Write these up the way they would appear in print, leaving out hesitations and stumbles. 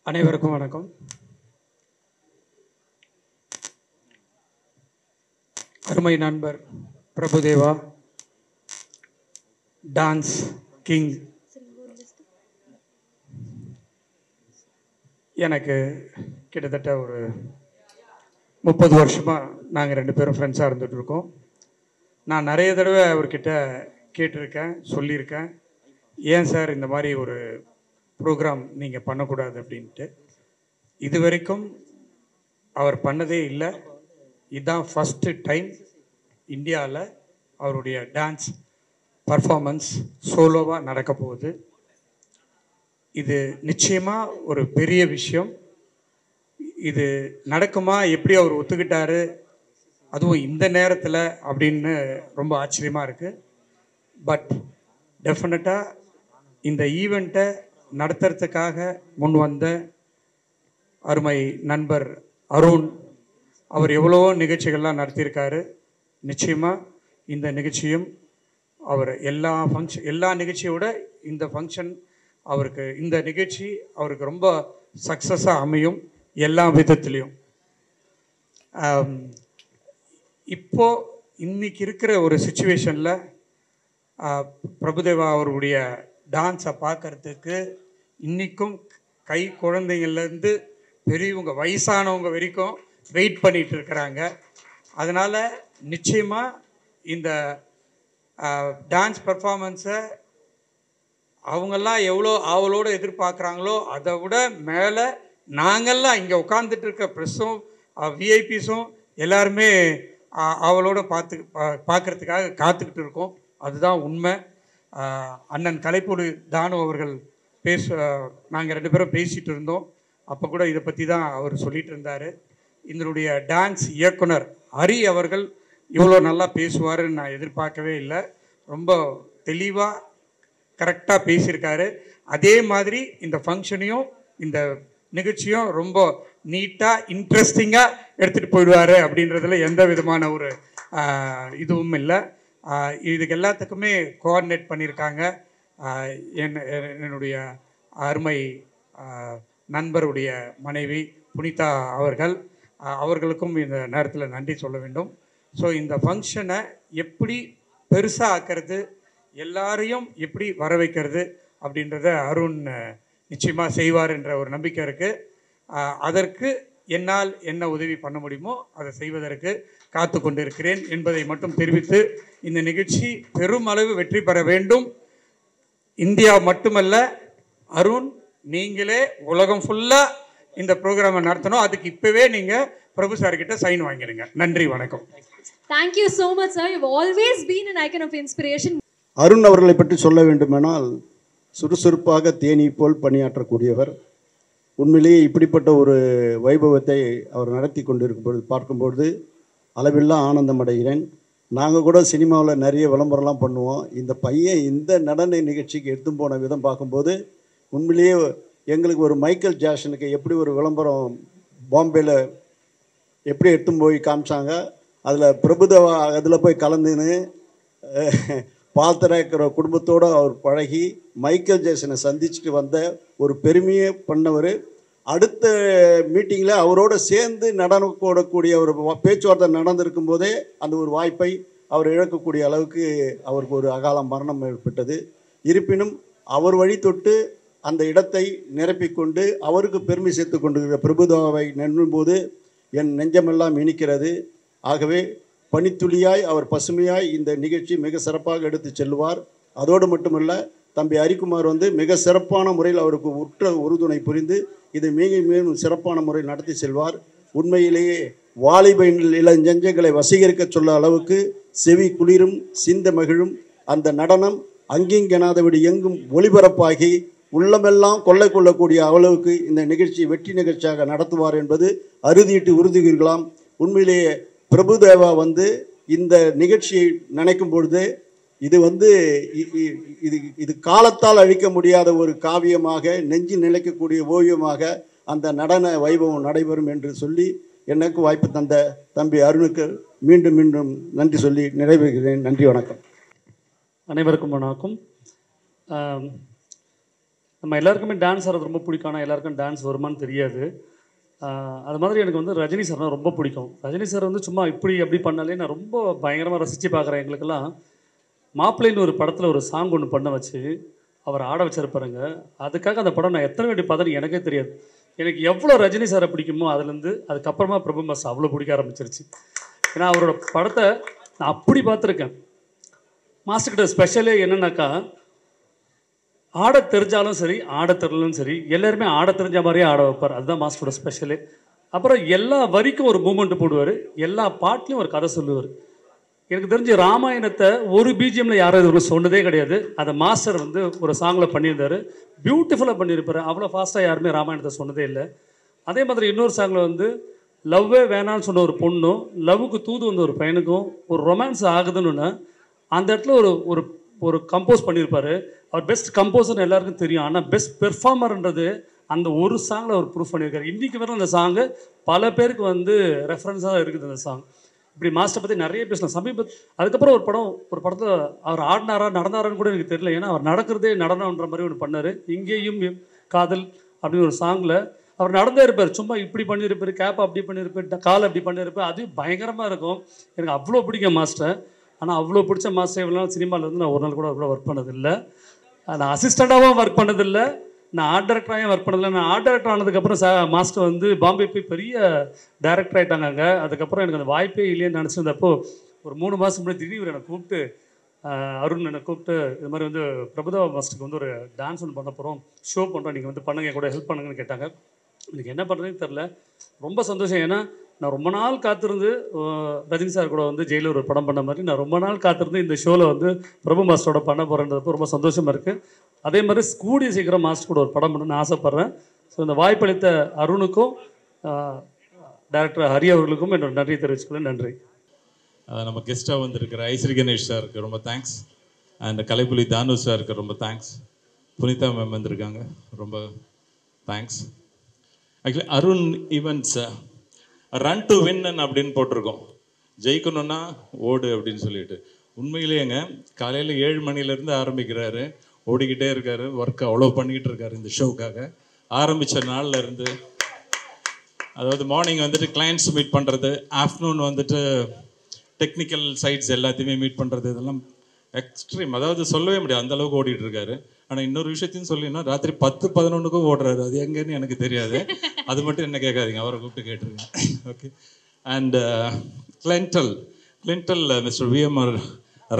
அனைவருக்கும் வணக்கம். அருமை நண்பர் பிரபுதேவா, டான்ஸ் கிங், எனக்கு கிட்டத்தட்ட ஒரு 30 வருஷமாக நாங்கள் 2 பேரும் ஃப்ரெண்ட்ஸாக இருந்துகிட்ருக்கோம். நான் நிறைய தடவை அவர்கிட்ட கேட்டிருக்கேன், சொல்லியிருக்கேன், ஏன் சார் இந்த மாதிரி ஒரு ப்ரோக்ராம் நீங்கள் பண்ணக்கூடாது அப்படின்ட்டு. இது வரைக்கும் அவர் பண்ணதே இல்லை. இதுதான் ஃபஸ்ட்டு டைம் இந்தியாவில் அவருடைய டான்ஸ் பர்ஃபார்மன்ஸ் சோலோவாக நடக்க போகுது. இது நிச்சயமாக ஒரு பெரிய விஷயம். இது நடக்குமா, எப்படி அவர் ஒத்துக்கிட்டாரு, அதுவும் இந்த நேரத்தில் அப்படின்னு ரொம்ப ஆச்சரியமாக இருக்குது. பட் டெஃபினட்டாக இந்த ஈவெண்ட்டை நடத்துறதுக்காக முன் வந்த அருமை நண்பர் அருண், அவர் எவ்வளவோ நிகழ்ச்சிகள்லாம் நடத்தியிருக்காரு. நிச்சயமாக இந்த நிகழ்ச்சியும் அவர் எல்லா நிகழ்ச்சியோட இந்த ஃபங்க்ஷன் அவருக்கு, இந்த நிகழ்ச்சி அவருக்கு ரொம்ப சக்ஸஸாக அமையும் எல்லா விதத்துலேயும். இப்போது இன்னைக்கு இருக்கிற ஒரு சுச்சுவேஷனில் பிரபுதேவா அவருடைய டான்ஸை பார்க்குறதுக்கு இன்றைக்கும் கை குழந்தைங்கள்லேருந்து பெரியவங்க வயசானவங்க வரைக்கும் வெயிட் பண்ணிகிட்டு இருக்கிறாங்க. அதனால் நிச்சயமாக இந்த டான்ஸ் பர்ஃபார்மன்ஸை அவங்கெல்லாம் எவ்வளோ ஆவலோடு எதிர்பார்க்குறாங்களோ அதை விட மேலே நாங்கள்லாம் இங்கே உட்காந்துட்டு இருக்க ப்ரெஸ்ஸும் விஐபிஸும் எல்லாருமே அவளோட பார்க்குறதுக்காக காத்துக்கிட்டு இருக்கோம். அதுதான் உண்மை. அண்ணன் கலைப்புலி தானு அவர்கள் நாங்கள் 2 பேரும் பேசிகிட்டு இருந்தோம். அப்போ கூட இதை பற்றி தான் அவர் சொல்லிகிட்டு இருந்தார். இதனுடைய டான்ஸ் இயக்குனர் ஹரி அவர்கள் இவ்வளோ நல்லா பேசுவாருன்னு நான் எதிர்பார்க்கவே இல்லை. ரொம்ப தெளிவாக கரெக்டாக பேசியிருக்காரு. அதே மாதிரி இந்த ஃபங்க்ஷனையும் இந்த நிகழ்ச்சியும் ரொம்ப நீட்டாக இன்ட்ரெஸ்டிங்காக எடுத்துகிட்டு போயிடுவார் அப்படின்றதுல எந்த விதமான ஒரு இதுவும் இல்லை. இதுக்கு எல்லாத்துக்குமே கோஆர்டினேட் பண்ணியிருக்காங்க என்னுடைய அருமை நண்பருடைய மனைவி புனிதா அவர்கள். அவர்களுக்கும் இந்த நேரத்தில் நன்றி சொல்ல வேண்டும். ஸோ இந்த ஃபங்க்ஷனை எப்படி பெருசாக ஆக்கிறது, எல்லாரையும் எப்படி வர வைக்கிறது அப்படின்றத அருண் நிச்சயமாக செய்வார் என்ற ஒரு நம்பிக்கை இருக்குது. அதற்கு என்னால் என்ன உதவி பண்ண முடியுமோ அதை செய்வதற்கு காத்து கொண்டிருக்கிறேன் என்பதை மட்டும் தெரிவித்து, இந்த நிகழ்ச்சி பெருமளவு வெற்றி பெற வேண்டும். இந்தியா மட்டுமல்ல, அருண் நீங்களே உலகம் ஃபுல்லாக இந்த ப்ரோக்ராமை நடத்தணும். அதுக்கு இப்போவே நீங்கள் பிரபு சார்கிட்ட சைன் வாங்கிடுங்க. நன்றி, வணக்கம். Thank you so much, sir. You've always been an icon of inspiration. Arun அவர்களை பற்றி சொல்ல வேண்டுமானால் சுறுசுறுப்பாக தேனீ போல் பணியாற்றக்கூடியவர். உண்மையிலேயே இப்படிப்பட்ட ஒரு வைபவத்தை அவர் நடத்தி கொண்டிருக்கும்போது பார்க்கும்பொழுது அளவில்லா ஆனந்தம் அடைகிறேன். நாங்கள் கூட சினிமாவில் நிறைய விளம்பரம்லாம் பண்ணுவோம். இந்த பையன் இந்த நடன நிகழ்ச்சிக்கு எடுத்து போன விதம் பார்க்கும்போது உண்மையிலேயே எங்களுக்கு ஒரு மைக்கேல் ஜாக்சனுக்கு எப்படி ஒரு விளம்பரம் பாம்பேயில் எப்படி எடுத்து போய் காமிச்சாங்க, அதில் பிரபுதேவா அதில் போய் கலந்துன்னு பாத்திரக்கிற குடும்பத்தோடு அவர் பழகி மைக்கேல் ஜாக்சனை சந்திச்சுட்டு வந்த ஒரு பெருமையை பண்ணவர். அடுத்த மீட்டிங்கில் அவரோடு சேர்ந்து நடனம் போடக்கூடிய ஒரு பேச்சுவார்த்தை நடந்திருக்கும் போதே அந்த ஒரு வாய்ப்பை அவர் இழக்கக்கூடிய அளவுக்கு அவருக்கு ஒரு அகால மரணம் ஏற்பட்டது. இருப்பினும் அவர் வழி தொட்டு அந்த இடத்தை நிரப்பிக்கொண்டு அவருக்கு பெருமை சேர்த்து கொண்டிருக்கிற பிரபுதேவாவை நினைக்கும்போது என் நெஞ்சமெல்லாம் இனிக்கிறது. ஆகவே பனித்துளியாய் அவர் பசுமையாய் இந்த நிகழ்ச்சி மிக சிறப்பாக எடுத்து செல்வார். அதோடு மட்டுமல்ல, தம்பி ஹரிக்குமார் மிக சிறப்பான முறையில் அவருக்கு உற்ற உறுதுணை புரிந்து இதை மேலும் சிறப்பான முறையில் நடத்தி செல்வார். உண்மையிலேயே வாலிப இளஞ்செஞ்சங்களை வசீகரிக்க சொல்ல அளவுக்கு செவி குளிரும் சிந்த மகிழும் அந்த நடனம் அங்கிங்கெனாதபடி எங்கும் ஒளிபரப்பாகி உள்ளமெல்லாம் கொள்ளை கொள்ளக்கூடிய அளவுக்கு இந்த நிகழ்ச்சி வெற்றி நிகழ்ச்சியாக நடத்துவார் என்பது அறுதியிட்டு உறுதிகளாம். உண்மையிலேயே பிரபுதேவா இந்த நிகழ்ச்சியை நினைக்கும் பொழுது இது இது காலத்தால் அழிக்க முடியாத ஒரு காவியமாக, நெஞ்சு நிலைக்கக்கூடிய ஓவியமாக அந்த நடன வைபவம் நடைபெறும் என்று சொல்லி எனக்கு வாய்ப்பு தந்த தம்பி அருணுக்கு மீண்டும் மீண்டும் நன்றி சொல்லி நிறைவேறுகிறேன். நன்றி, வணக்கம். அனைவருக்கும் வணக்கம். நம்ம எல்லாருக்குமே டான்ஸ் ஆடுறது ரொம்ப பிடிக்கும். ஆனால் எல்லாருக்கும் டான்ஸ் வருமானு தெரியாது. அது மாதிரி எனக்கு வந்து ரஜினி சார்னால் ரொம்ப பிடிக்கும். ரஜினி சார் வந்து சும்மா இப்படி அப்படி பண்ணாலே நான் ரொம்ப பயங்கரமாக ரசித்து பார்க்குறேன். எங்களுக்கெல்லாம் மாப்பிள்ளைன்னு ஒரு படத்தில் ஒரு சாங் ஒன்று பண்ண வச்சு அவர் ஆட வச்சிருப்பாருங்க. அதுக்காக அந்த படம் நான் எத்தனை வாட்டி பார்த்தேன்னு எனக்கே தெரியாது. எனக்கு எவ்வளோ ரஜினி சாரை பிடிக்குமோ அதுலேருந்து அதுக்கப்புறமா பிரபு மாஸ்டர் அவ்வளோ பிடிக்க ஆரம்பிச்சிருச்சு. ஏன்னா அவரோட படத்தை நான் அப்படி பார்த்துருக்கேன். மாஸ்டர்கிட்ட ஸ்பெஷலே என்னன்னாக்கா, ஆட தெரிஞ்சாலும் சரி ஆட தெரியலும் சரி எல்லாருமே ஆட தெரிஞ்ச மாதிரியே ஆட வைப்பார். அதுதான் மாஸ்டரோட ஸ்பெஷலே. அப்புறம் எல்லா வரிக்கும் ஒரு மூமெண்ட் போடுவார், எல்லா பாட்லையும் ஒரு கதை சொல்லுவார். எனக்கு தெரிஞ்ச ராமாயணத்தை ஒரு பிஜிஎம்மில் யாரும் இது சொன்னதே கிடையாது. அதை மாஸ்டர் வந்து ஒரு சாங்கில் பண்ணியிருந்தார், பியூட்டிஃபுல்லாக பண்ணியிருப்பார். அவ்வளோ ஃபாஸ்ட்டாக யாருமே ராமாயணத்தை சொன்னதே இல்லை. அதே மாதிரி இன்னொரு சாங்கில் வந்து லவ்வே வேணான்னு சொன்ன ஒரு பொண்ணும் லவ்வுக்கு தூது வந்த ஒரு பையனுக்கும் ஒரு ரொமான்ஸ் ஆகுதுன்னு அந்த இடத்துல ஒரு ஒரு ஒரு கம்போஸ் பண்ணியிருப்பார். அவர் பெஸ்ட் கம்போசர்னு எல்லாருக்கும் தெரியும். ஆனால் பெஸ்ட் பெர்ஃபார்மர்ன்றது அந்த ஒரு சாங்கில் அவர் ப்ரூவ் பண்ணியிருக்காரு. இன்றைக்கி வர அந்த சாங்கு பல பேருக்கு வந்து ரெஃபரன்ஸாக இருக்குது அந்த சாங். இப்படி மாஸ்டர் பற்றி நிறைய பேசலாம். அதுக்கப்புறம் ஒரு படத்தில் அவர் ஆடினாரா நடந்தாரான்னு கூட எனக்கு தெரியல. ஏன்னா அவர் நடக்கிறதே நடனம்ன்ற மாதிரி ஒன்று பண்ணார். இங்கேயும் காதல் அப்படின்னு ஒரு சாங்கில் அவர் நடந்தே இருப்பார். சும்மா இப்படி பண்ணியிருப்பார், கேப் அப்படி பண்ணியிருப்பார், கால் அப்படி பண்ணியிருப்பார். அதுவும் பயங்கரமாக இருக்கும். எனக்கு அவ்வளோ பிடிக்கும் மாஸ்டர். ஆனால் அவ்வளோ பிடிச்ச மாஸ்டர் இவ்வளோ நாள் சினிமாவில் வந்து நான் ஒரு நாள் கூட அவ்வளோ ஒர்க் பண்ணதில்லை. நான் அசிஸ்டண்ட்டாகவும் ஒர்க் பண்ணதில்லை, நான் ஆர்ட் டைரக்டராகவும் ஒர்க் பண்ணதில்லை. நான் ஆர்ட் டைரக்டர் ஆனதுக்கப்புறம் மாஸ்டர் வந்து பாம்பே போய் பெரிய டைரக்டர் ஆகிட்டாங்க அங்கே. அதுக்கப்புறம் எனக்கு அந்த வாய்ப்பே இல்லைன்னு நினச்சிருந்தப்போ ஒரு 3 மாதம் முன்னாடி திடீர் என்னை கூப்பிட்டு, அருண் என்னை கூப்பிட்டு இது மாதிரி வந்து பிரபுதேவா மாஸ்டருக்கு வந்து ஒரு டான்ஸ் ஒன்று பண்ண போகிறோம், ஷோ பண்ணுறோம், நீங்கள் வந்து பண்ணுங்க, கூட ஹெல்ப் பண்ணுங்கன்னு கேட்டாங்க. எனக்கு என்ன பண்ணுறதுன்னு தெரில. ரொம்ப சந்தோஷம். ஏன்னா நான் ரொம்ப நாள் காத்திருந்து ரஜினி சார் கூட வந்து ஜெயிலர் ஒரு படம் பண்ண மாதிரி நான் ரொம்ப நாள் காத்திருந்து இந்த ஷோவில் வந்து பிரபு மாஸ்டரோட பண்ண போகிறேன்றப்போ ரொம்ப சந்தோஷமாக இருக்குது. அதே மாதிரி கூடிய சீக்கிரம் மாஸ்டர் கூட ஒரு படம் பண்ணணும்னு ஆசைப்பட்றேன். ஸோ இந்த வாய்ப்பளித்த அருணுக்கும் டைரக்டர் ஹரி அவர்களுக்கும் என்னோட நன்றி தெரிவிச்சுக்கிறேன். நன்றி. நம்ம கெஸ்ட்டாக வந்திருக்கிற ஐஸ்ரீ கணேஷ் சாருக்கு ரொம்ப தேங்க்ஸ். அண்ட் கலைப்புலி தானு சாருக்கு ரொம்ப தேங்க்ஸ். புனிதா மேம் வந்திருக்காங்க, ரொம்ப thanks. Actually Arun events run to win அப்படின்னு போட்டிருக்கோம், ஜெயிக்கணும்னா ஓடு அப்படின்னு சொல்லிட்டு. உண்மையிலேயேங்க காலையில் 7 மணிலேருந்து ஆரம்பிக்கிறாரு, ஓடிக்கிட்டே இருக்காரு, ஒர்க் அவ்வளோ பண்ணிக்கிட்டு இருக்காரு இந்த ஷோக்காக. ஆரம்பித்த நாளில் இருந்து, அதாவது மார்னிங் வந்துட்டு கிளைண்ட்ஸ் மீட் பண்ணுறது, ஆஃப்டர்நூன் வந்துட்டு டெக்னிக்கல் சைட்ஸ் எல்லாத்தையுமே மீட் பண்ணுறது, இதெல்லாம் எக்ஸ்ட்ரீம். அதாவது சொல்லவே முடியாது, அந்தளவுக்கு ஓடிட்டு இருக்காரு. ஆனால் இன்னொரு விஷயத்தையும் சொல்லினா ராத்திரி 10-11க்கும் ஓடுறாரு. அது எங்கேன்னு எனக்கு தெரியாது, அது மட்டும் என்ன கேட்காதீங்க, அவரை கூப்பிட்டு கேட்டுருங்க. ஓகே. அண்ட் கிளின்டல் மிஸ்டர் விஎம்ஆர்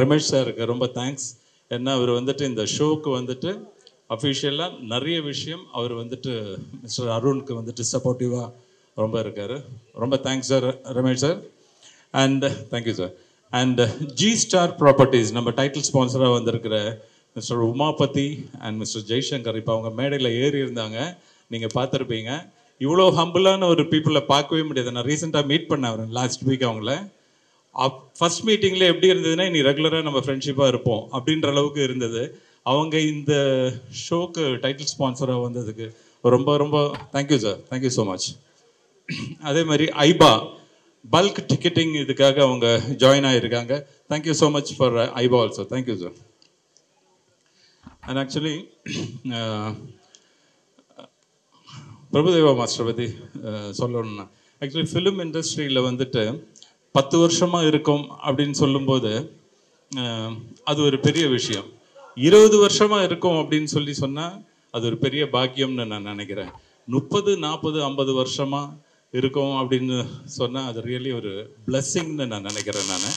ரமேஷ் சாருக்கு ரொம்ப தேங்க்ஸ். ஏன்னா அவர் வந்துட்டு இந்த ஷோக்கு வந்துட்டு அஃபிஷியலாக நிறைய விஷயம் அவர் வந்துட்டு மிஸ்டர் அருணுக்கு வந்துட்டு சப்போர்ட்டிவாக ரொம்ப இருக்கார். ரொம்ப thanks sir Ramesh sir. And thank you sir. And G star properties நம்ம டைட்டில் ஸ்பான்சராக வந்திருக்கிற mister Umapathi and mister Jaishankar இப்போ அவங்க மேடையில் ஏறி இருந்தாங்க, நீங்கள் பார்த்துருப்பீங்க. இவ்வளோ ஹம்பிளான ஒரு பீப்புளை பார்க்கவே முடியாது. நான் ரீசெண்டாக மீட் பண்ணேன் அவர் லாஸ்ட் வீக். அவங்கள ஃபர்ஸ்ட் மீட்டிங்கில் எப்படி இருந்ததுன்னா இனி ரெகுலராக நம்ம ஃப்ரெண்ட்ஷிப்பாக இருப்போம் அப்படின்ற அளவுக்கு இருந்தது. அவங்க இந்த ஷோக்கு டைட்டில் ஸ்பான்சராக வந்ததுக்கு ரொம்ப ரொம்ப thank you sir, thank you so much. அதே மாதிரி ஐபா பல்க் டிக்கெட்டிங் இதுக்காக அவங்க ஜாயின் ஆகியிருக்காங்க. தேங்க்யூ ஸோ மச் ஃபார் ஐபா also, thank you sir. And actually Prabhudeva master பற்றி சொல்லணும்னா, ஆக்சுவலி ஃபிலிம் இண்டஸ்ட்ரியில் வந்துட்டு 10 வருஷமாக இருக்கும் அப்படின்னு சொல்லும்போது அது ஒரு பெரிய விஷயம். 20 வருஷமாக இருக்கும் அப்படின்னு சொன்னால் அது ஒரு பெரிய பாக்கியம்னு நான் நினைக்கிறேன். 30, 40, 50 வருஷமாக இருக்கும் அப்படின்னு சொன்னால் அது ரியலி ஒரு பிளெஸ்ஸிங்னு நான் நினைக்கிறேன். நான்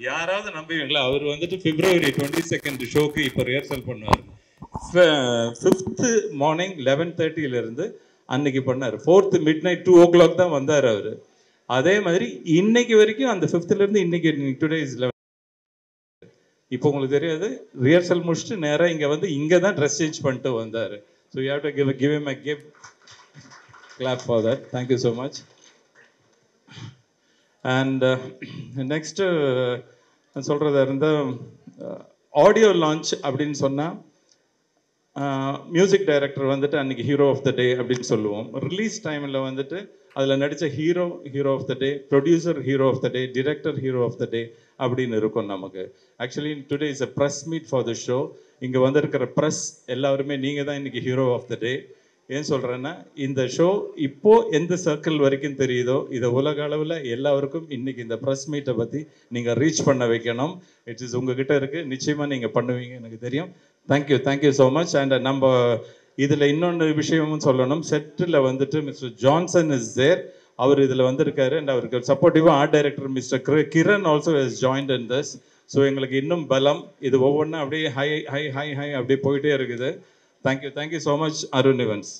யாராவது நம்புவீங்களா? அவர் வந்துட்டு February 22 ஷோக்கு இப்போ ரிஹர்சல் பண்ணுவார். 5th மார்னிங் 11:30 அன்னைக்கு பண்ணார். 4th midnight 2 o'clock தான் வந்தார் அவர். அதே மாதிரி இன்னைக்கு வரைக்கும் அந்த 5th இன்னைக்கு டுடே இஸ் 11. இப்போ உங்களுக்கு தெரியாது, ரிஹர்சல் முடிச்சுட்டு நேராக இங்கே வந்து இங்கே தான் ட்ரெஸ் சேஞ்ச் பண்ணிட்டு வந்தார். So you have to give him a gift. Clap for that. Thank you so much. And next சொல்கிறதா இருந்தால் ஆடியோ லான்ச் அப்படின்னு சொன்னால் மியூசிக் டைரக்டர் வந்துட்டு அன்றைக்கி ஹீரோ ஆஃப் த டே அப்படின்னு சொல்லுவோம். ரிலீஸ் டைமில் வந்துட்டு அதில் நடித்த hero of the day, producer hero of the day, director hero of the day அப்படின்னு இருக்கும் நமக்கு. Actually today is a press meet for the show. இங்கே வந்திருக்கிற ப்ரெஸ் எல்லாருமே நீங்கள் தான் இன்றைக்கி ஹீரோ ஆஃப் த டே. ஏன் சொல்கிறேன்னா, இந்த ஷோ இப்போது எந்த சர்க்கிள் வரைக்கும் தெரியுதோ இதை உலக அளவில் எல்லாருக்கும் இன்றைக்கி இந்த ப்ரெஸ் மீட்டை பற்றி நீங்கள் ரீச் பண்ண வைக்கணும். இட் இஸ் உங்ககிட்ட இருக்குது, நிச்சயமாக நீங்கள் பண்ணுவீங்க எனக்கு தெரியும். Thank you so much. அண்ட் நம்ம இதில் இன்னொன்று விஷயமும் சொல்லணும். செட்டில் வந்துட்டு மிஸ்டர் ஜான்சன் இஸ் தேர். அவர் இதில் வந்திருக்காரு. அண்ட் அவருக்கு சப்போர்ட்டிவாக art director mister Kiran also has joined in this. So எங்களுக்கு இன்னும் பலம். இது ஒவ்வொன்றும் அப்படியே ஹை ஹை ஹை ஹை அப்படியே போயிட்டே இருக்குது. Thank you so much Arun events.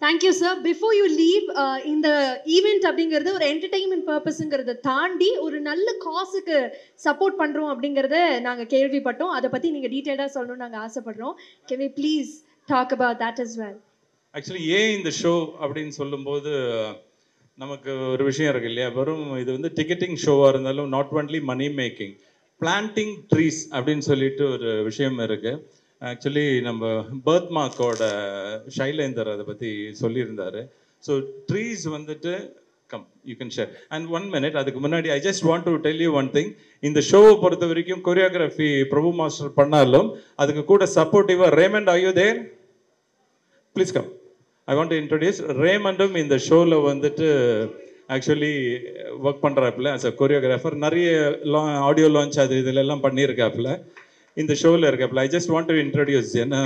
Thank you sir. Before you leave, இந்த ஈவெண்ட் அப்படிங்கிறது ஒரு என்டர்டெயின்மெண்ட் பர்பஸுங்கிறத தாண்டி ஒரு நல்ல காசுக்கு சப்போர்ட் பண்ணுறோம் அப்படிங்கிறத நாங்கள் கேள்விப்பட்டோம். அதை பற்றி நீங்கள் டீட்டெயிலாக சொல்லணும்னு நாங்கள் ஆசைப்படுறோம். Can we please talk about that as well? Actually ஏன் இந்த ஷோ அப்படின்னு சொல்லும்போது நமக்கு ஒரு விஷயம் இருக்கு இல்லையா, வெறும் இது வந்து டிக்கெட்டிங் ஷோவாக இருந்தாலும் not only money making, planting trees அப்படின்னு சொல்லிட்டு ஒரு விஷயம் இருக்குது. ஆக்சுவலி நம்ம பர்த் மார்க்கோட ஷைலேந்தர் அதை பற்றி சொல்லியிருந்தார். ஸோ ட்ரீஸ் வந்துட்டு come you can share. And 1 minute, அதுக்கு முன்னாடி ஐ just want to tell you one thing. இந்த ஷோவை பொறுத்த வரைக்கும் கொரியோகிராஃபி பிரபு மாஸ்டர் பண்ணாலும் அதுக்கு கூட சப்போர்ட்டிவாக Raymond, are you there? Please come. I want to introduce ரேமண்டும் இந்த ஷோவில் வந்துட்டு ஆக்சுவலி ஒர்க் பண்ணுறாப்புல ஆஸ் அ கொரியோகிராஃபர். நிறைய ஆடியோ லான்ச் அது இதிலெல்லாம் பண்ணியிருக்காப்புல, இந்த ஷோவில் இருக்காப்புல. I just want to introduce. ஏன்னா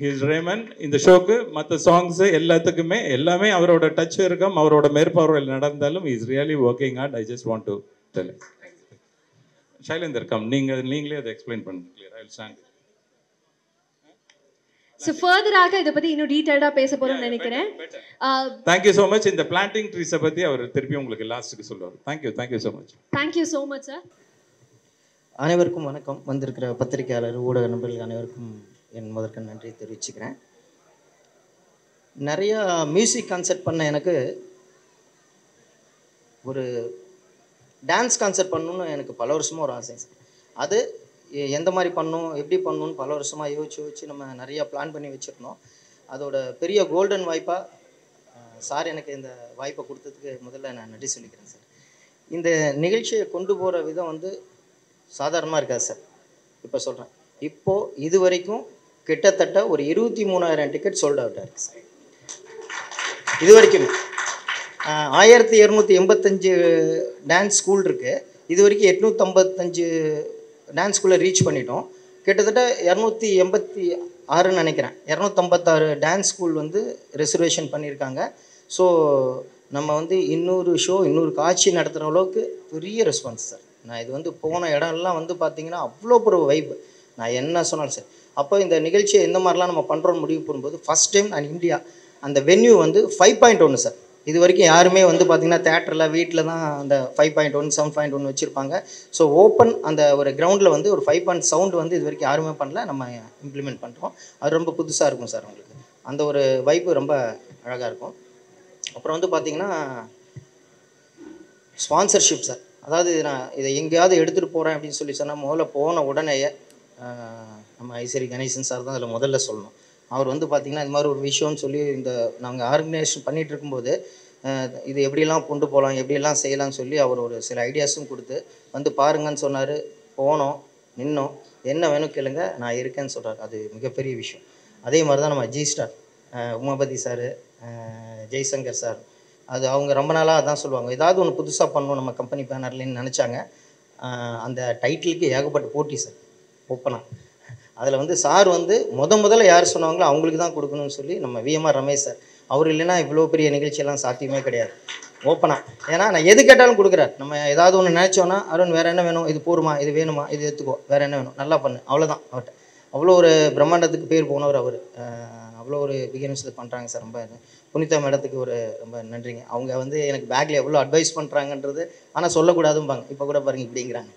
ஹீஸ் ரேமண்ட் இந்த ஷோக்கு மற்ற சாங்ஸு எல்லாத்துக்குமே எல்லாமே அவரோட டச் இருக்கும், அவரோட மேற்பார்வையில் நடந்தாலும் is really working hard. I just want to tell. Shailender come, நீங்களே அதை எக்ஸ்பிளைன் பண்ணுங்க clear. I will stand. So ஃபர்தராக இதை பற்றி இன்னும் டீட்டெயில்டாக பேச போகிறோம்னு நினைக்கிறேன். Thank you so much. இந்த பிளான்டிங் ட்ரீஸை பற்றி அவர் திருப்பி உங்களுக்கு லாஸ்ட்டுக்கு சொல்லுவார். Thank you so much. Thank you so much sir. அனைவருக்கும் வணக்கம். வந்திருக்கிற பத்திரிகையாளர், ஊடக நண்பர்கள் அனைவருக்கும் என் முதற்க நன்றி தெரிவிச்சுக்கிறேன். நிறையா மியூசிக் கான்சர்ட் பண்ண எனக்கு ஒரு டான்ஸ் கான்சர்ட் பண்ணணுன்னு எனக்கு பல வருஷமாக ஒரு ஆசை. அது எந்த மாதிரி பண்ணணும், எப்படி பண்ணணும்னு பல வருஷமாக யோசிச்சு நம்ம நிறையா பிளான் பண்ணி வச்சுருந்தோம். அதோட பெரிய கோல்டன் வாய்ப்பாக சார் எனக்கு இந்த வாய்ப்பை கொடுத்ததுக்கு முதல்ல நான் நன்றி சொல்லிக்கிறேன் சார். இந்த நிகழ்ச்சியை கொண்டு போகிற விதம் வந்து சாதாரணமாக இருக்காது சார். இப்போ சொல்கிறேன், இப்போது இது வரைக்கும் கிட்டத்தட்ட ஒரு 23,000 டிக்கெட் சோல்ட் அவுட் ஆயிருக்கு சார். இது வரைக்குமே 1285 டான்ஸ் ஸ்கூல் இருக்குது. இது வரைக்கும் 855 டான்ஸ் ஸ்கூலில் ரீச் பண்ணிட்டோம். கிட்டத்தட்ட 286 நினைக்கிறேன், 256 டான்ஸ் ஸ்கூல் வந்து ரிசர்வேஷன் பண்ணியிருக்காங்க. ஸோ நம்ம வந்து இன்னொரு காட்சி நடத்துகிற அளவுக்கு பெரிய ரெஸ்பான்ஸ் சார். நான் இது வந்து போன இடம்லாம் வந்து பார்த்திங்கன்னா அவ்வளோ ஒரு வைப். நான் என்ன சொன்னாலும் சார். அப்போ இந்த நிகழ்ச்சியை எந்த மாதிரிலாம் நம்ம பண்ணுறோன்னு முடிவு பண்ணும்போது ஃபஸ்ட் டைம் நான் இந்தியா அந்த வென்யூ வந்து 5.1 சார். இது வரைக்கும் யாருமே வந்து பார்த்திங்கன்னா தேட்டரில் வீட்டில் தான் அந்த 5.1 7.1 வச்சுருப்பாங்க. ஸோ ஓப்பன் அந்த ஒரு கிரவுண்டில் வந்து ஒரு 5 சவுண்டு வந்து இது வரைக்கும் யாருமே பண்ணல. நம்ம இம்ப்ளிமெண்ட் பண்ணுறோம். அது ரொம்ப புதுசாக இருக்கும் சார். உங்களுக்கு அந்த ஒரு வைப்பு ரொம்ப அழகாக இருக்கும். அப்புறம் வந்து பார்த்திங்கன்னா ஸ்பான்சர்ஷிப் சார். அதாவது நான் இதை எங்கேயாவது எடுத்துகிட்டு போகிறேன் அப்படின்னு சொல்லி சொன்னால் முதல்ல போன உடனேயே நம்ம ஐஸ்வரி கணேசன் சார் தான் அதில் முதல்ல சொல்லணும். அவர் வந்து பார்த்திங்கன்னா இது மாதிரி ஒரு விஷயம்னு சொல்லி இந்த நாங்கள் ஆர்கனைசேஷன் பண்ணிகிட்டு இருக்கும்போது இது எப்படியெல்லாம் கொண்டு போகலாம், எப்படியெல்லாம் செய்யலாம்னு சொல்லி அவர் ஒரு சில ஐடியாஸும் கொடுத்து வந்து பாருங்கன்னு சொன்னார். போனோம், நின்னோம், என்ன வேணும் கேளுங்க நான் இருக்கேன்னு சொல்கிறார். அது மிகப்பெரிய விஷயம். அதே மாதிரி தான் நம்ம G-star Umapathi sir, Jaishankar sir, அது அவங்க ரொம்ப நாளாக அதான் சொல்லுவாங்க, ஏதாவது ஒன்று புதுசாக பண்ணணும் நம்ம கம்பெனி பேனர்லேன்னு நினச்சாங்க. அந்த டைட்டிலுக்கு ஏகப்பட்ட போட்டி சார். ஓப்பனாக அதில் வந்து சார் வந்து முதல்ல யார் சொன்னாங்களோ அவங்களுக்கு தான் கொடுக்கணும்னு சொல்லி நம்ம விஎம்ஆர் ரமேஷ் சார், அவர் இல்லைன்னா இவ்வளோ பெரிய நிகழ்ச்சியெல்லாம் சாத்தியமே கிடையாது. ஓப்பனாக ஏன்னா நான் எது கேட்டாலும் கொடுக்குறாரு. நம்ம ஏதாவது ஒன்று நினச்சோன்னா அருண் வேறு என்ன வேணும், இது போருமா, இது வேணுமா, இது எடுத்துக்கோ, வேறு என்ன வேணும், நல்லா பண்ணு, அவ்வளோதான். அவர்கிட்ட அவ்வளோ ஒரு பிரம்மாண்டத்துக்கு பேர் போனவர் அவர். அவ்வளோ ஒரு பிகினர்ஸ் பண்ணுறாங்க சார். ரொம்ப புனிதா மேடத்துக்கு ஒரு ரொம்ப நன்றிங்க. அவங்க வந்து எனக்கு பேக்கில் எவ்வளோ அட்வைஸ் பண்ணுறாங்கன்றது ஆனால் சொல்லக்கூடாதும்பாங்க. இப்போ கூட பாருங்கள் இப்படிங்கிறாங்க.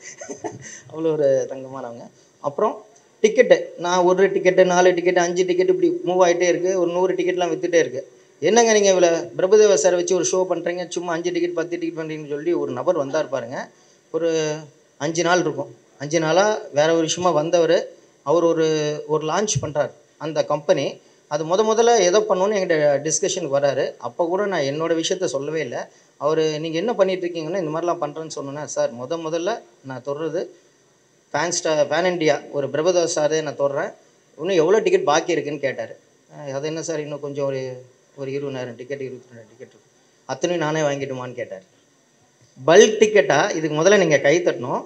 அவ்வளோ ஒரு தங்கமானவங்க. அப்புறம் டிக்கெட்டு, நான் ஒரு டிக்கெட்டு 4 டிக்கெட்டு 5 டிக்கெட்டு இப்படி மூவ் ஆகிட்டே இருக்குது. ஒரு 100 டிக்கெட்லாம் விற்றுட்டே இருக்குது. என்னங்க நீங்கள் இவ்வளோ பிரபுதேவா சார் வச்சு ஒரு ஷோ பண்ணுறீங்க, சும்மா 5 டிக்கெட் 10 டிக்கெட் பண்ணுறீங்கன்னு சொல்லி ஒரு நபர் வந்தார் பாருங்கள். ஒரு 5 நாள் இருக்கும். 5 நாளாக வேறு ஒரு விஷயமா வந்தவர். அவர் ஒரு லான்ச் பண்ணுறார். அந்த கம்பெனி அது முதல்ல எதோ பண்ணணும்னு என்கிட்ட டிஸ்கஷனுக்கு வராரு. அப்போ கூட நான் என்னோடய விஷயத்த சொல்லவே இல்லை. அவர் நீங்கள் என்ன பண்ணிகிட்ருக்கீங்கன்னா இந்த மாதிரிலாம் பண்ணுறேன்னு சொன்னேன்னா, சார் முதல்ல நான் தொடுறது பேன் இண்டியா ஒரு பிரபுதாஸ் சார் நான் தொடுறேன், இன்னும் எவ்வளோ டிக்கெட் பாக்கி இருக்குதுன்னு கேட்டார். அது என்ன சார் இன்னும் கொஞ்சம் ஒரு 20,000 டிக்கெட் 22 டிக்கெட் இருக்குது, அத்தனையும் நானே வாங்கிட்டுமான்னு கேட்டார். பல்க் டிக்கெட்டாக இதுக்கு முதல்ல நீங்கள் கை தட்டணும்.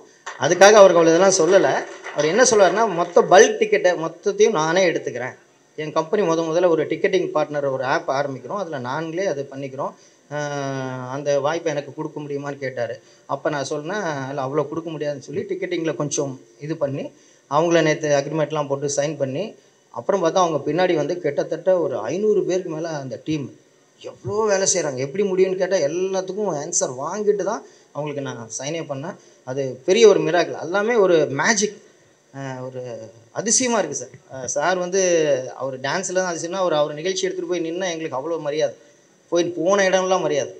அதுக்காக அவருக்கு அவ்வளோ இதெல்லாம் சொல்லலை. அவர் என்ன சொல்லுவார்னா, மொத்த பல்க் டிக்கெட்டை மொத்தத்தையும் நானே எடுத்துக்கிறேன். என் கம்பெனி முதல்ல ஒரு டிக்கெட்டிங் பார்ட்னர் ஒரு ஆப் ஆரம்பிக்கிறோம், அதில் நாங்களே அது பண்ணிக்கிறோம், அந்த வாய்ப்பை எனக்கு கொடுக்க முடியுமான்னு கேட்டார். அப்போ நான் சொன்னேன், இல்லை அவ்வளோ கொடுக்க முடியாதுன்னு சொல்லி டிக்கெட்டிங்கில் கொஞ்சம் இது பண்ணி அவங்கள நேற்று அக்ரிமெண்ட்லாம் போட்டு சைன் பண்ணி அப்புறம் பார்த்தா அவங்க பின்னாடி வந்து கிட்டத்தட்ட ஒரு 500 பேருக்கு மேலே அந்த டீம் எவ்வளோ வேலை செய்கிறாங்க. எப்படி முடியும்னு கேட்டால் எல்லாத்துக்கும் ஆன்சர் வாங்கிட்டு தான் அவங்களுக்கு நான் சைனே பண்ணேன். அது பெரிய ஒரு மிராக்கிள், எல்லாமே ஒரு மேஜிக், ஒரு அதிசயமாக இருக்குது சார். சார் வந்து அவர் டான்ஸில் தான் அதிசயம்னா அவர் நிகழ்ச்சி எடுத்துகிட்டு போய் நின்னா எங்களுக்கு அவ்வளோ மரியாதை, போன இடம்லாம் மரியாதை.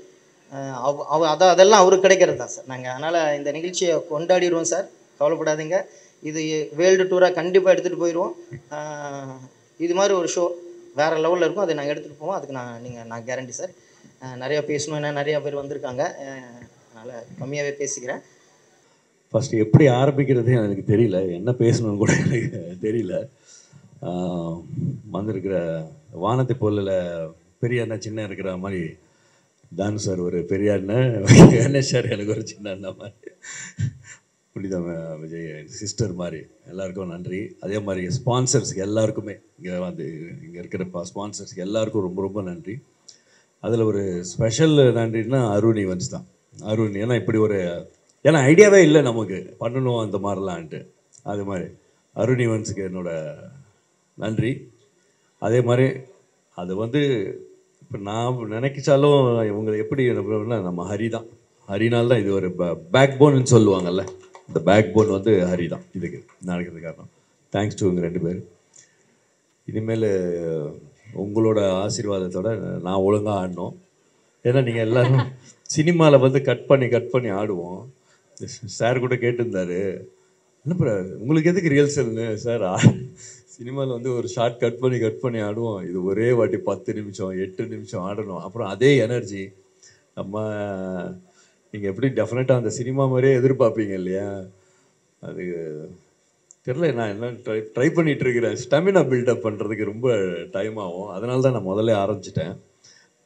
அதெல்லாம் அவருக்கு கிடைக்கிறது தான் சார். நாங்கள் அதனால் இந்த நிகழ்ச்சியை கொண்டாடிடுவோம் சார், கவலைப்படாதீங்க. இது வேர்ல்டு டூராக கண்டிப்பாக எடுத்துகிட்டு போயிடுவோம். இது மாதிரி ஒரு ஷோ வேறு லெவலில் இருக்கும், அதை நாங்கள் எடுத்துகிட்டு போவோம். அதுக்கு நான் கேரண்டி சார். நிறையா பேசணும், ஏன்னா நிறையா பேர் வந்திருக்காங்க, அதனால் கம்மியாகவே பேசிக்கிறேன். ஃபஸ்ட்டு எப்படி ஆரம்பிக்கிறதே எனக்கு தெரியல, என்ன பேசணும்னு கூட எனக்கு தெரியல. வந்திருக்கிற வானத்தை போலில் பெரிய அண்ணன் சின்ன இருக்கிற மாதிரி தானு சார் ஒரு பெரிய அண்ணன், கணேஷ் சார் எனக்கு ஒரு சின்ன அண்ணன் மாதிரி, புனிதா விஜய் சிஸ்டர் மாதிரி எல்லாருக்கும் நன்றி. அதே மாதிரி ஸ்பான்சர்ஸ்க்கு எல்லாருக்குமே இங்கே இருக்கிற ஸ்பான்சர்ஸ்க்கு எல்லாருக்கும் ரொம்ப ரொம்ப நன்றி. அதில் ஒரு ஸ்பெஷல் நன்றின்னா அருண் ஈவெண்ட்ஸ் தான். அருண் ஏன்னா இப்படி ஒரு ஏன்னா ஐடியாவே இல்லை நமக்கு பண்ணணும் அந்த மாதிரிலான்ட்டு, அது மாதிரி அருண் ஈவெண்ட்ஸுக்கு என்னோடய நன்றி. அதே மாதிரி அது வந்து இப்போ நான் நினைக்கிச்சாலும் இவங்க எப்படி நம்ம ஹரி தான், ஹரினால் தான் இது ஒரு பேக் போன்னு சொல்லுவாங்கல்ல, இந்த பேக் போன் வந்து ஹரி தான் இதுக்கு நடக்கிறது காரணம். தேங்க்ஸ் டு இவங்க 2 பேர். இனிமேல் உங்களோட ஆசீர்வாதத்தோட நான் ஒழுங்காக ஆடணும். ஏன்னா நீங்கள் எல்லோரும் சினிமாவில் வந்து கட் பண்ணி ஆடுவோம். சார் கூட கேட்டிருந்தாரு, என்ன உங்களுக்கு எதுக்கு ரிஹர்சல்னு. சார் சினிமாவில் வந்து ஒரு ஷார்ட் கட் பண்ணி ஆடுவோம், இது ஒரே வாட்டி 10 நிமிஷம் 8 நிமிஷம் ஆடணும். அப்புறம் அதே எனர்ஜி நம்ம நீங்கள் எப்படி டெஃபினட்டாக அந்த சினிமா மாதிரியே எதிர்பார்ப்பீங்க இல்லையா, அது தெரில. நான் என்ன ட்ரை பண்ணிகிட்டு இருக்கிறேன், ஸ்டெமினா பில்டப் பண்ணுறதுக்கு ரொம்ப டைம் ஆகும். அதனால தான் நான் முதல்ல ஆரம்பிச்சிட்டேன்.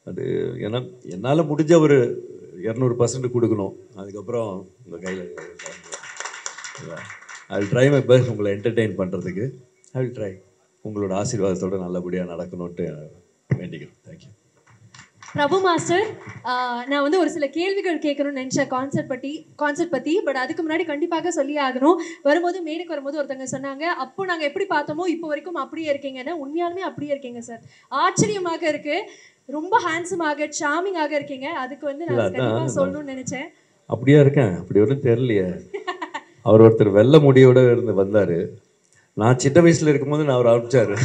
அது ஏன்னா என்னால் முடிஞ்ச ஒரு 200% கொடுக்கணும். அதுக்கப்புறம் உங்கள் கையில் I will try my best உங்களை என்டர்டெயின் பண்ணுறதுக்கு. I will try. உங்களோட ஆசீர்வாதத்தோடு நல்லபடியாக நடக்கணும்ட்டு வேண்டிக்கிறேன். தேங்க்யூ. பிரபு மாஸ்டர், நான் வந்து ஒரு சில கேள்விகள் கேட்கணும்னு நினச்சேன் கான்செப்ட் பற்றி. பட் அதுக்கு முன்னாடி கண்டிப்பாக சொல்லி ஆகணும். மேடைக்கு வரும்போது ஒருத்தங்க சொன்னாங்க, அப்போ நாங்கள் எப்படி பார்த்தோமோ இப்போ வரைக்கும் அப்படியே இருக்கீங்கன்னு. உண்மையாலுமே அப்படியே இருக்கீங்க சார், ஆச்சரியமாக இருக்குது. ரொம்ப ஹேண்ட்ஸமாக சார்மிங்காக இருக்கீங்க. அதுக்கு வந்து நான் கண்டிப்பாக சொல்லணும்னு நினச்சேன். அப்படியா இருக்கேன்? அப்படி ஒன்றும் தெரியலையே. அவர் ஒருத்தர் வெள்ளை முடியோட இருந்து வந்தார். நான் சின்ன வயசில் இருக்கும்போது நான் அவர் அனுப்பிச்சாரு.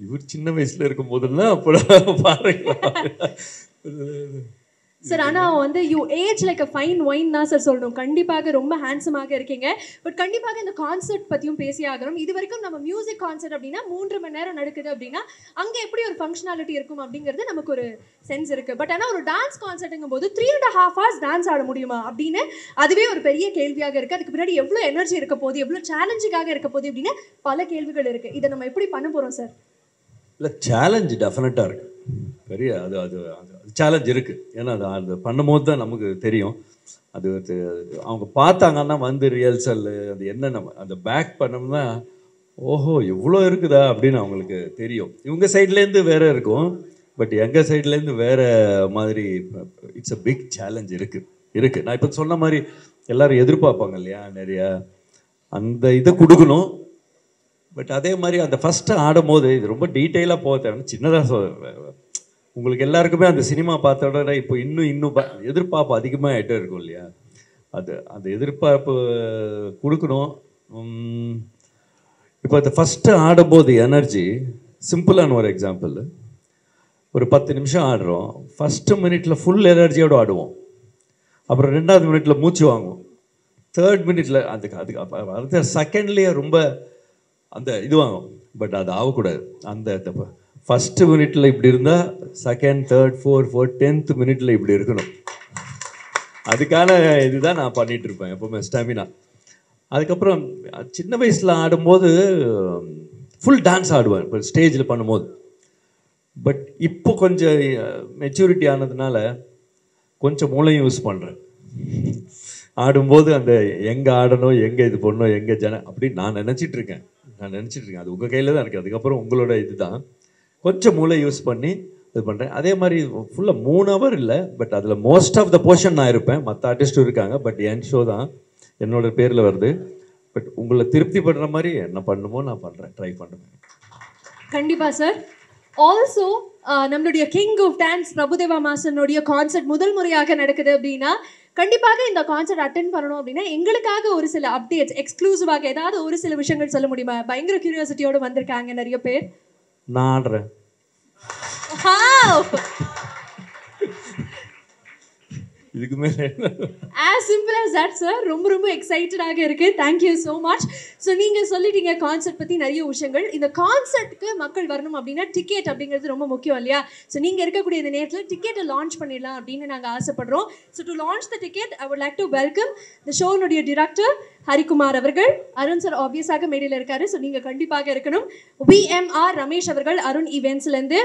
இவர் சின்ன வயசுல இருக்கும் போதுன்னா அப்போ பாருங்க சார். ஆனால் வந்து you age like a fine wine தான் சார் சொல்லணும். கண்டிப்பாக ரொம்ப ஹேண்ட்ஸமாக இருக்கீங்க. பட் கண்டிப்பாக இந்த கான்சர்ட் பற்றியும் பேசி ஆகணும். இது வரைக்கும் நம்ம மியூசிக் கான்சர்ட் அப்படின்னா 3 மணி நேரம் நடக்குது அப்படின்னா அங்கே எப்படி ஒரு ஃபங்க்ஷனாலிட்டி இருக்கும் அப்படிங்கிறது நமக்கு ஒரு சென்ஸ் இருக்குது. பட் ஆனால் ஒரு டான்ஸ் கான்சர்ட்டுங்கும் போது 3.5 hours டான்ஸ் ஆட முடியுமா அப்படின்னு அதுவே ஒரு பெரிய கேள்வியாக இருக்குது. அதுக்கு பின்னாடி எவ்வளோ எனர்ஜி இருக்க போகுது, எவ்வளோ சேலஞ்சிங்காக இருக்க போகுது அப்படின்னு பல கேள்விகள் இருக்குது. இதை நம்ம எப்படி பண்ண போகிறோம் சார்? இல்லை, சேலஞ்சு டெஃபினட்டாக இருக்குது. பெரிய அது சேலஞ்ச் இருக்குது. ஏன்னா அது பண்ணும்போது தான் நமக்கு தெரியும். அது அவங்க பார்த்தாங்கன்னா வந்து ரிஹர்சல் அது என்ன நம்ம அந்த பேக் பண்ணோம்னா ஓஹோ இவ்வளோ இருக்குதா அப்படின்னு அவங்களுக்கு தெரியும். இவங்க சைட்லேருந்து வேறு இருக்கும், பட் எங்கள் சைட்லேருந்து வேறு மாதிரி. இட்ஸ் அ பிக் சேலஞ்ச் இருக்குது. நான் இப்போ சொன்ன மாதிரி எல்லோரும் எதிர்பார்ப்பாங்க இல்லையா, நிறையா அந்த இதை கொடுக்கணும். பட் அதே மாதிரி அந்த ஃபஸ்ட்டு ஆடும் போது இது ரொம்ப டீட்டெயிலாக போக தேவை. சின்னதாக உங்களுக்கு எல்லாருக்குமே அந்த சினிமா பார்த்த உடனே இப்போ இன்னும் எதிர்பார்ப்பு அதிகமாக ஆகிட்டே இருக்கும் இல்லையா, அந்த எதிர்பார்ப்பு கொடுக்கணும். இப்போ அந்த ஃபஸ்ட்டு ஆடும்போது எனர்ஜி சிம்பிளான ஒரு எக்ஸாம்பிள். ஒரு 10 நிமிஷம் ஆடுறோம். ஃபஸ்ட்டு மினிட்ல ஃபுல் எனர்ஜியோடு ஆடுவோம். அப்புறம் 2வது மினிட்ல மூச்சு வாங்குவோம். 3rd மினிட்ல அதுக்கு அடுத்த செகண்ட்லேயே ரொம்ப அந்த இதுவாகும். பட் அது ஆகக்கூடாது. அந்த ஃபஸ்ட்டு மினிட்ல இப்படி இருந்தால் 2nd, 3rd, 4th, 10th மினிட்ல இப்படி இருக்கணும். அதுக்கான இதுதான் நான் பண்ணிட்டு இருப்பேன் எப்பவுமே, ஸ்டாமினா. அதுக்கப்புறம் சின்ன வயசில் ஆடும்போது ஃபுல் டான்ஸ் ஆடுவேன் இப்போ ஸ்டேஜில் பண்ணும்போது. பட் இப்போ கொஞ்சம் மெச்சூரிட்டி ஆனதுனால கொஞ்சம் மூளையும் யூஸ் பண்ணுறேன். ஆடும்போது அந்த எங்கே ஆடணும், எங்கே இது பண்ணணும், எங்கே அப்படின்னு நான் நினச்சிட்டு இருக்கேன். அது உங்கள் கையில் தான் இருக்குது. அதுக்கப்புறம் உங்களோட இதுதான். கொஞ்சம் மூளை யூஸ் பண்ணி இது பண்ணுறேன். அதே மாதிரி ஃபுல்லாக 3 hour இல்லை, பட் அதில் மோஸ்ட் ஆஃப் த போர்ஷன் நான் இருப்பேன். மற்ற ஆர்டிஸ்ட்டும் இருக்காங்க, பட் என் ஷோ தான் என்னோட பேரில் வருது. பட் உங்களை திருப்தி படுற மாதிரி என்ன பண்ணுமோ நான் பண்ணுறேன், ட்ரை பண்ணுறேன். கண்டிப்பாக சார். ஆல்சோ நம்மளுடைய கிங் ஆஃப் டான்ஸ் பிரபுதேவா மாஸ்டர்னுடைய கான்சர்ட் முதல் முறையாக நடக்குது அப்படின்னா கண்டிப்பாக இந்த கான்சர்ட் அட்டென்ட் பண்ணணும் அப்படின்னா எங்களுக்காக ஒரு சில அப்டேட்ஸ் எக்ஸ்க்ளூசிவாக ஏதாவது ஒரு சில விஷயங்கள் சொல்ல முடியுமா? பயங்கர கியூரியாசிட்டியோடு வந்திருக்காங்க நிறைய பேர். நான் ஆடுறேன். இதுக்கு மேலே as simple as that sir. ரொம்ப ரொம்ப எக்ஸைட்டடாக இருக்கு. thank you so much. So நீங்கள் சொல்லிட்டீங்க கான்சர்ட் பற்றி நிறைய விஷயங்கள். இந்த கான்சர்ட்டுக்கு மக்கள் வரணும் அப்படின்னா டிக்கெட் அப்படிங்கிறது ரொம்ப முக்கியம் இல்லையா? ஸோ நீங்கள் இருக்கக்கூடிய இந்த நேரத்தில் டிக்கெட்டை லான்ச் பண்ணிடலாம் அப்படின்னு நாங்கள் ஆசைப்படுறோம். So to launch the ticket I would like to welcome the ஷோனுடைய டிரெக்டர் ஹரிகுமார் அவர்கள். அருண் சார் ஆப்வியஸாக மேடையில் இருக்காரு, ஸோ நீங்கள் கண்டிப்பாக இருக்கணும். VMR ரமேஷ் அவர்கள் அருண் ஈவெண்ட்ஸ்லேருந்து,